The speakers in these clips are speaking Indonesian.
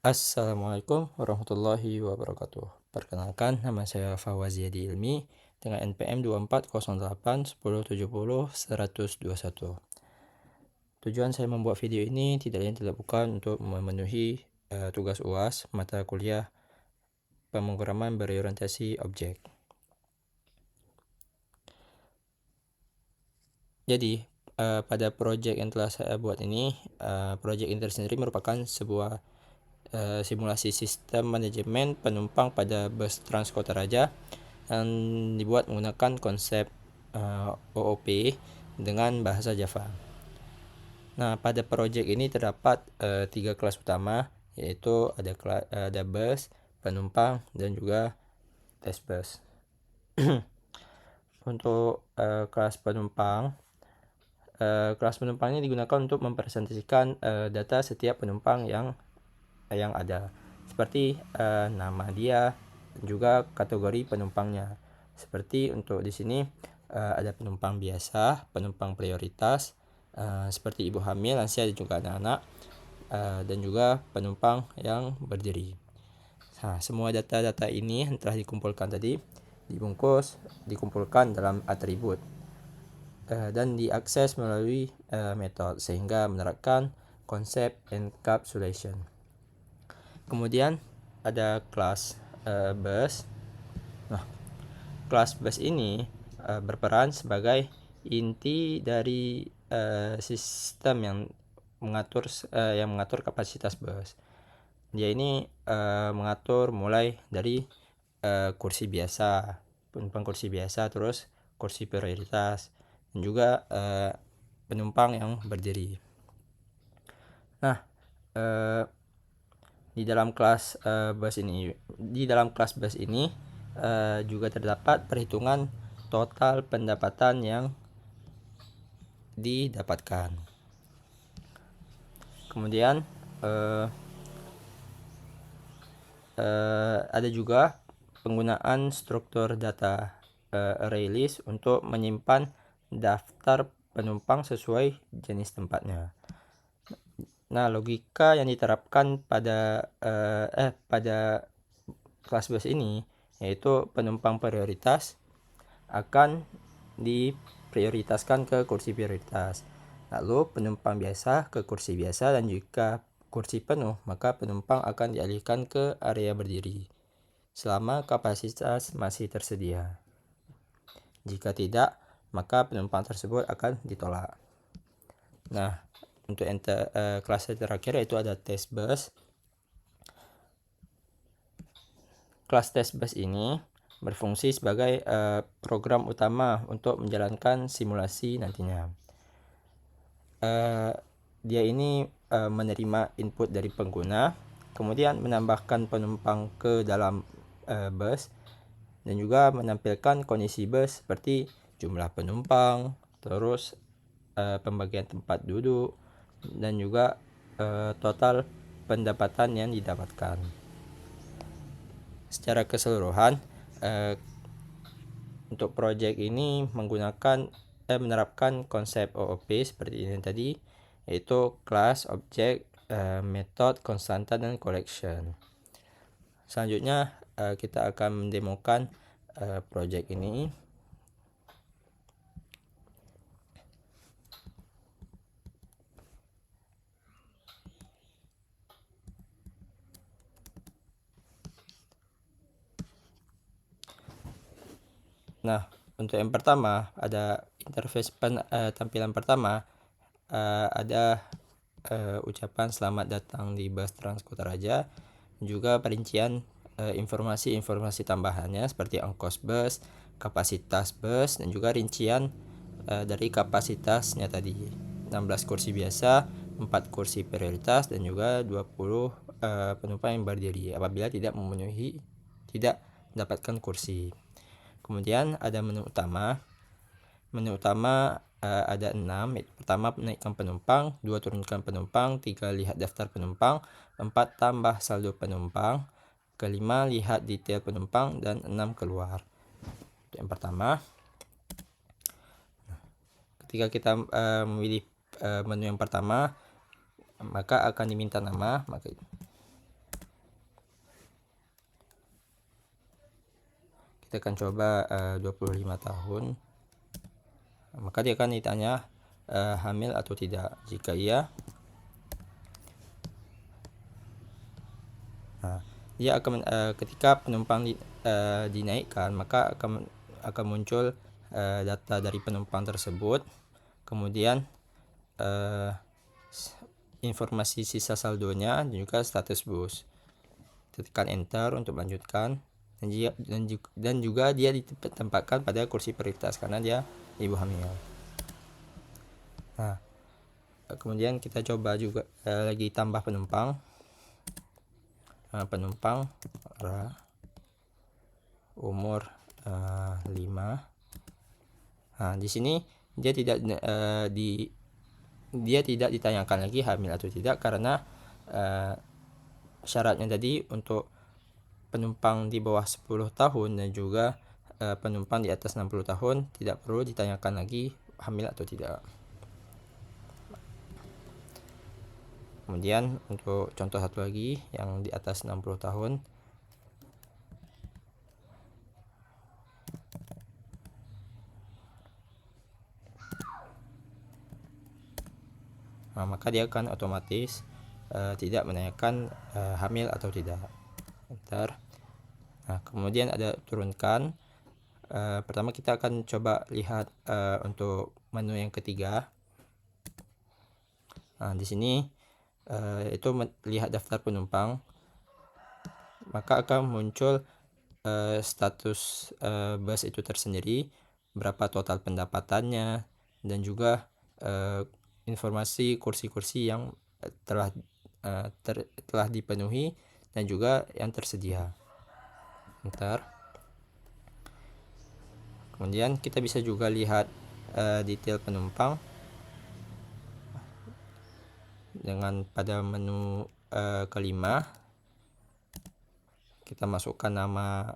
Assalamualaikum warahmatullahi wabarakatuh. Perkenalkan, nama saya Fawaz Yadi Ilmi dengan NPM 24081070-121. Tujuan saya membuat video ini tidak lain tidak bukan untuk memenuhi tugas UAS mata kuliah pemrograman berorientasi objek. Jadi, pada proyek yang telah saya buat ini, proyek ini sendiri merupakan sebuah simulasi sistem manajemen penumpang pada bus Transkotaraja yang dibuat menggunakan konsep OOP dengan bahasa Java. Nah, pada proyek ini terdapat 3 kelas utama, yaitu ada bus, penumpang, dan juga test bus. Untuk kelas penumpang ini digunakan untuk mempresentasikan data setiap penumpang yang ada, seperti nama dia dan juga kategori penumpangnya. Seperti untuk di sini ada penumpang biasa, penumpang prioritas, seperti ibu hamil, lansia dan juga anak-anak, dan juga penumpang yang berdiri. Nah, semua data-data ini yang telah dikumpulkan tadi dikumpulkan dalam atribut dan diakses melalui metode, sehingga menerapkan konsep encapsulation. Kemudian ada kelas bus. Nah, kelas bus ini berperan sebagai inti dari sistem yang mengatur kapasitas bus. Dia ini mengatur mulai dari kursi biasa, penumpang kursi biasa, terus kursi prioritas, dan juga penumpang yang berdiri. Nah, di dalam kelas bus ini juga terdapat perhitungan total pendapatan yang didapatkan. Kemudian ada juga penggunaan struktur data array list untuk menyimpan daftar penumpang sesuai jenis tempatnya. Nah, logika yang diterapkan pada kelas bus ini yaitu penumpang prioritas akan diprioritaskan ke kursi prioritas. Lalu penumpang biasa ke kursi biasa, dan jika kursi penuh maka penumpang akan dialihkan ke area berdiri selama kapasitas masih tersedia. Jika tidak, maka penumpang tersebut akan ditolak. Nah, untuk kelas terakhir yaitu ada test bus. Kelas test bus ini berfungsi sebagai program utama untuk menjalankan simulasi nantinya. Dia ini menerima input dari pengguna, kemudian menambahkan penumpang ke dalam bus, dan juga menampilkan kondisi bus seperti jumlah penumpang, terus pembagian tempat duduk, dan juga total pendapatan yang didapatkan. Secara keseluruhan, untuk proyek ini menerapkan konsep OOP seperti ini tadi, yaitu class, object, method, konstanta, dan collection. Selanjutnya kita akan mendemokan proyek ini. Nah, untuk yang pertama ada interface tampilan pertama, ada ucapan selamat datang di bus Transkotaraja, juga perincian informasi tambahannya seperti ongkos bus, kapasitas bus, dan juga rincian dari kapasitasnya tadi, 16 kursi biasa, 4 kursi prioritas, dan juga 20 penumpang yang berdiri apabila tidak mendapatkan kursi. Kemudian ada menu utama. Menu utama ada 6. Pertama, naikkan penumpang, 2 turunkan penumpang, 3 lihat daftar penumpang, 4 tambah saldo penumpang, kelima lihat detail penumpang, dan 6 keluar. Itu yang pertama. Ketika kita memilih menu yang pertama, maka akan diminta nama. kita akan coba 25 tahun. Maka dia akan ditanya hamil atau tidak. Jika iya, dia akan ketika penumpang dinaikkan, maka akan muncul data dari penumpang tersebut, kemudian informasi sisa saldonya dan juga status bus. Tekan enter untuk melanjutkan, dan juga dia ditempatkan pada kursi prioritas karena dia ibu hamil. Nah, kemudian kita coba juga lagi tambah penumpang. Penumpang umur 5. Nah, di sini dia tidak ditanyakan lagi hamil atau tidak, karena syaratnya tadi untuk penumpang di bawah 10 tahun dan juga penumpang di atas 60 tahun tidak perlu ditanyakan lagi hamil atau tidak. Kemudian untuk contoh satu lagi yang di atas 60 tahun, maka dia akan otomatis tidak menanyakan hamil atau tidak. Enter. Nah, kemudian ada turunkan. Pertama kita akan coba lihat untuk menu yang ketiga. Nah, di sini itu lihat daftar penumpang, maka akan muncul status bus itu tersendiri, berapa total pendapatannya, dan juga informasi kursi-kursi yang telah dipenuhi dan juga yang tersedia. Bentar. Kemudian kita bisa juga lihat detail penumpang dengan pada menu kelima. Kita masukkan nama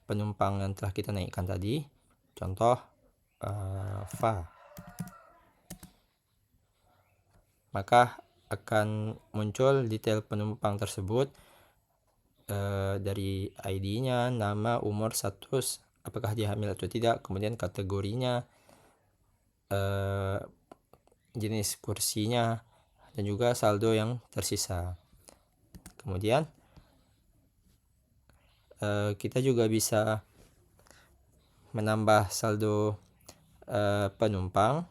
penumpang yang telah kita naikkan tadi, contoh Fa. Maka akan muncul detail penumpang tersebut dari ID-nya, nama, umur, status, apakah dia hamil atau tidak, kemudian kategorinya, jenis kursinya, dan juga saldo yang tersisa. Kemudian kita juga bisa menambah saldo penumpang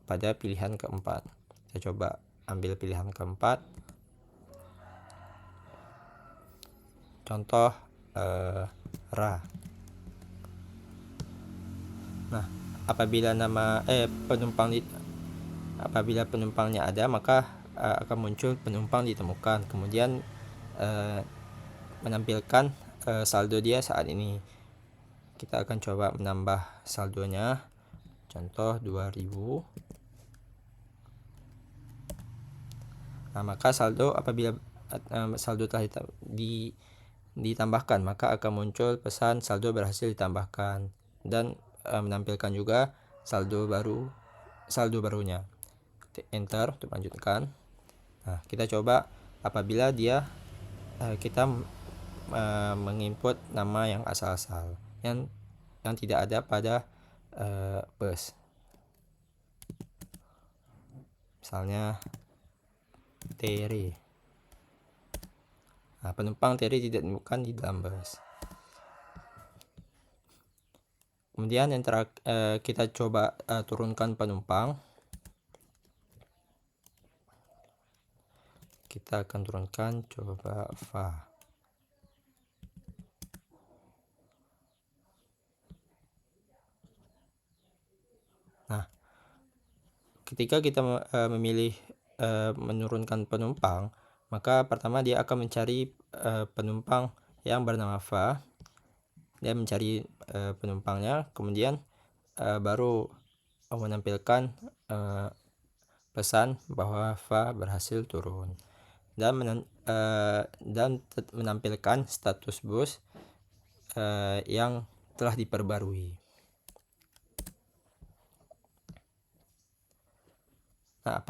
pada pilihan keempat. Kita coba ambil pilihan keempat, contoh Ra. Nah, apabila penumpangnya ada, maka akan muncul penumpang ditemukan, kemudian menampilkan saldo dia saat ini. Kita akan coba menambah saldonya, contoh 2000. Nah, maka apabila saldo telah ditambahkan, maka akan muncul pesan saldo berhasil ditambahkan, dan menampilkan juga saldo barunya. Enter untuk lanjutkan. Nah, kita coba apabila kita menginput nama yang asal-asal yang tidak ada pada bus. Misalnya Terry. Nah, penumpang Terry tidak ditemukan di dalam bus. Kemudian yang kita coba turunkan penumpang. Kita akan turunkan coba Fa. Nah, ketika kita memilih menurunkan penumpang, maka pertama dia akan mencari penumpang yang bernama Fa. Dia mencari penumpangnya, kemudian baru menampilkan pesan bahwa Fa berhasil turun, dan menampilkan status bus yang telah diperbarui. Nah,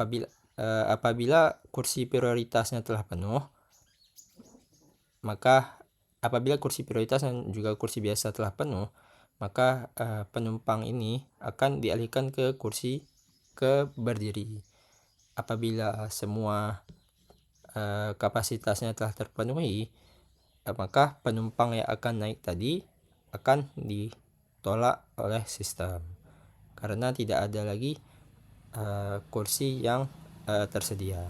apabila kursi prioritasnya telah penuh, maka apabila kursi prioritas dan juga kursi biasa telah penuh, maka penumpang ini akan dialihkan ke kursi berdiri. Apabila semua kapasitasnya telah terpenuhi, maka penumpang yang akan naik tadi akan ditolak oleh sistem karena tidak ada lagi kursi yang tersedia.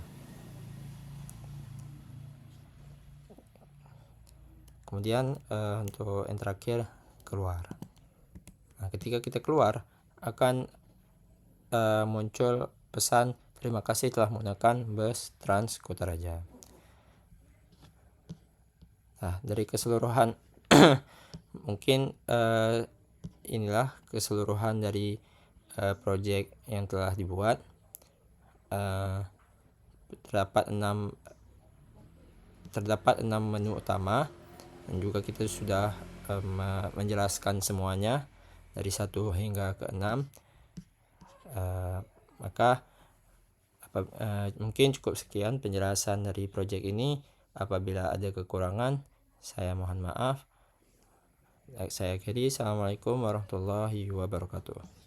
Kemudian untuk yang terakhir, keluar. Nah, ketika kita keluar akan muncul pesan terima kasih telah menggunakan bus Trans Kutaraja. Nah, dari keseluruhan mungkin inilah keseluruhan dari project yang telah dibuat. Terdapat 6 menu utama dan juga kita sudah menjelaskan semuanya dari 1 hingga ke 6. Maka mungkin cukup sekian penjelasan dari project ini. Apabila ada kekurangan, saya mohon maaf. Saya akhiri. Assalamualaikum warahmatullahi wabarakatuh.